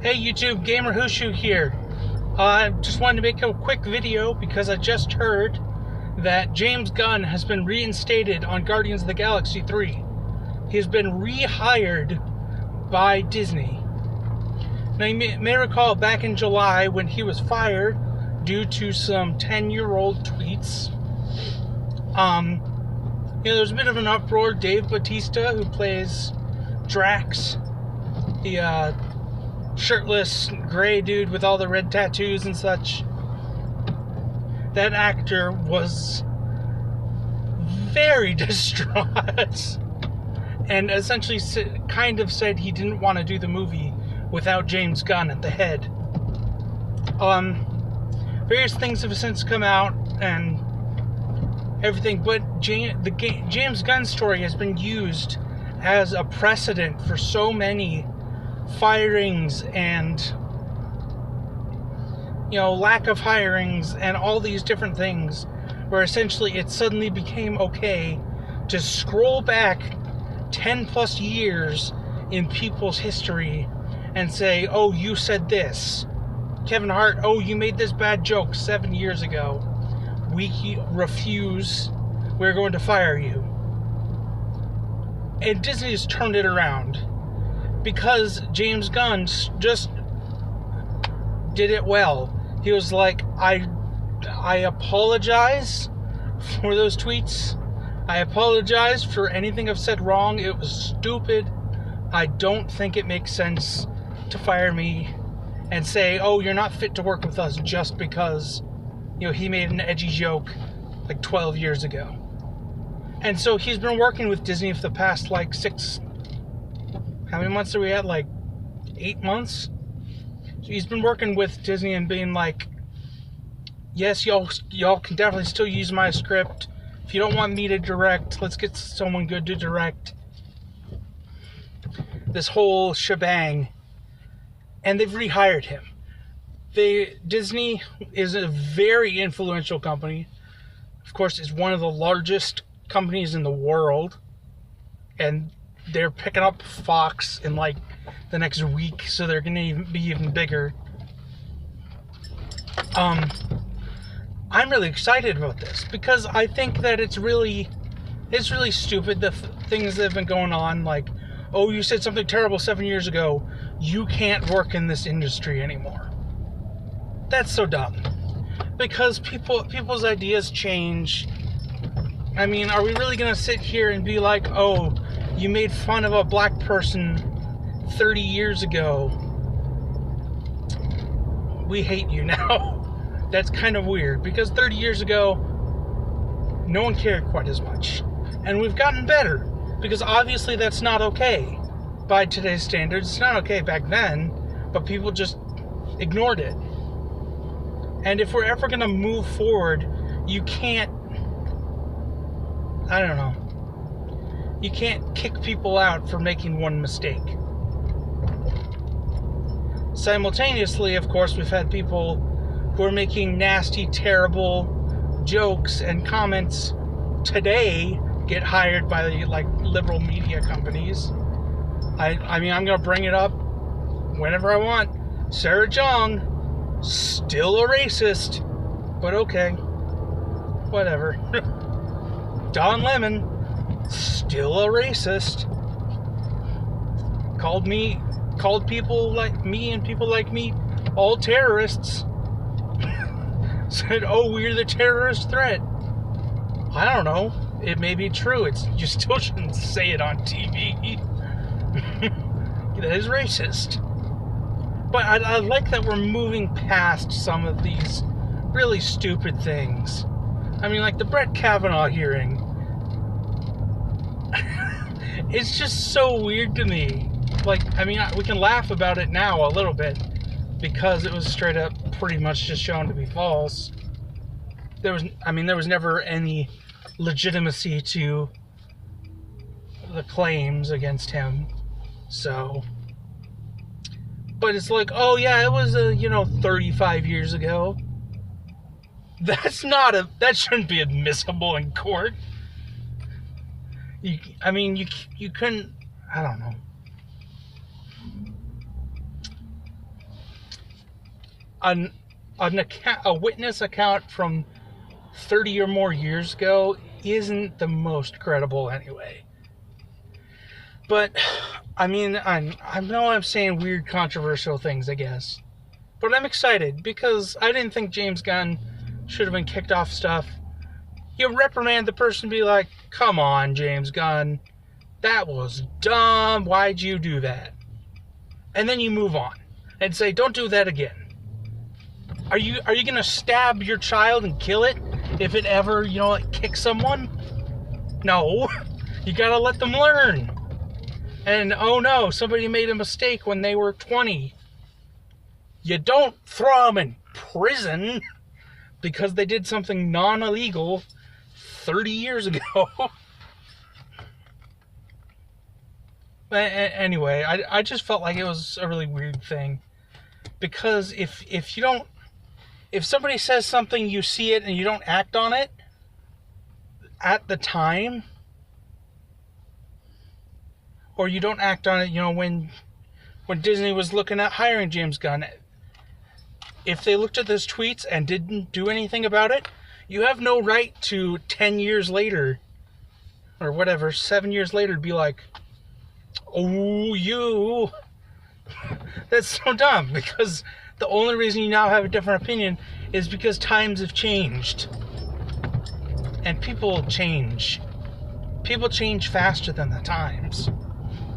Hey YouTube, Gamer Hushu here. I just wanted to make a quick video because I just heard that James Gunn has been reinstated on Guardians of the Galaxy 3. He's been rehired by Disney. Now you may recall back in July when he was fired due to some 10-year-old tweets. There's a bit of an uproar. Dave Bautista, who plays Drax, the shirtless gray dude with all the red tattoos and such, that actor was very distraught and essentially kind of said he didn't want to do the movie without James Gunn at the head. Various things have since come out and everything, but the James Gunn story has been used as a precedent for so many firings and lack of hirings and all these different things, where essentially it suddenly became okay to scroll back 10 plus years in people's history and say, oh, you said this. Kevin Hart, oh, you made this bad joke 7 years ago. We refuse. We're going to fire you. And Disney has turned it around because James Gunn just did it well. He was like, I apologize for those tweets. I apologize for anything I've said wrong. It was stupid. I don't think it makes sense to fire me and say, oh, you're not fit to work with us just because, he made an edgy joke like 12 years ago. And so he's been working with Disney for the past how many months are we at? 8 months? So he's been working with Disney and being like, yes, y'all can definitely still use my script. If you don't want me to direct, let's get someone good to direct. This whole shebang. And they've rehired him. Disney is a very influential company. Of course, it's one of the largest companies in the world. And they're picking up Fox in the next week, so they're going to be even bigger. I'm really excited about this because I think that it's really stupid, the things that have been going on, like, oh, you said something terrible 7 years ago, you can't work in this industry anymore. That's so dumb. Because people's ideas change. I mean, are we really going to sit here and be like, oh, you made fun of a black person 30 years ago, we hate you now? That's kind of weird, because 30 years ago, no one cared quite as much. And we've gotten better, because obviously that's not okay by today's standards. It's not okay back then, but people just ignored it. And if we're ever going to move forward, you can't, you can't kick people out for making one mistake. Simultaneously, of course, we've had people who are making nasty, terrible jokes and comments today get hired by liberal media companies. I mean, I'm going to bring it up whenever I want. Sarah Jong, still a racist, but okay, whatever. Don Lemon, still a racist. Called people like me and people like me all terrorists. Said, oh, we're the terrorist threat. I don't know. It may be true. You still shouldn't say it on TV. That is racist. But I like that we're moving past some of these really stupid things. I mean, like the Brett Kavanaugh hearing. It's just so weird to me. We can laugh about it now a little bit because it was straight up pretty much just shown to be false. There was never any legitimacy to the claims against him. So, but it's like, oh yeah, it was 35 years ago. That shouldn't be admissible in court. You couldn't, I don't know. a witness account from 30 or more years ago isn't the most credible anyway. But I mean, I know I'm saying weird, controversial things, I guess, but I'm excited because I didn't think James Gunn should have been kicked off stuff. You reprimand the person, be like, "Come on, James Gunn, that was dumb. Why'd you do that?" And then you move on and say, "Don't do that again." Are you gonna stab your child and kill it if it ever, like, kicks someone? No. You gotta let them learn. And oh no, somebody made a mistake when they were 20. You don't throw them in prison because they did something non-illegal 30 years ago. Anyway, I just felt like it was a really weird thing. Because if somebody says something, you see it, and you don't act on it at the time, or you don't act on it, when Disney was looking at hiring James Gunn, if they looked at those tweets and didn't do anything about it, you have no right to 10 years later, or whatever, 7 years later, to be like, "Oh, you..." That's so dumb, because the only reason you now have a different opinion is because times have changed. And people change. People change faster than the times.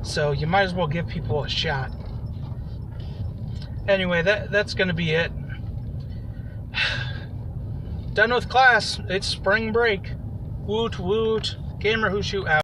So you might as well give people a shot. Anyway, that's going to be it. Done with class. It's spring break. Woot woot. Gamer Who Shoot out.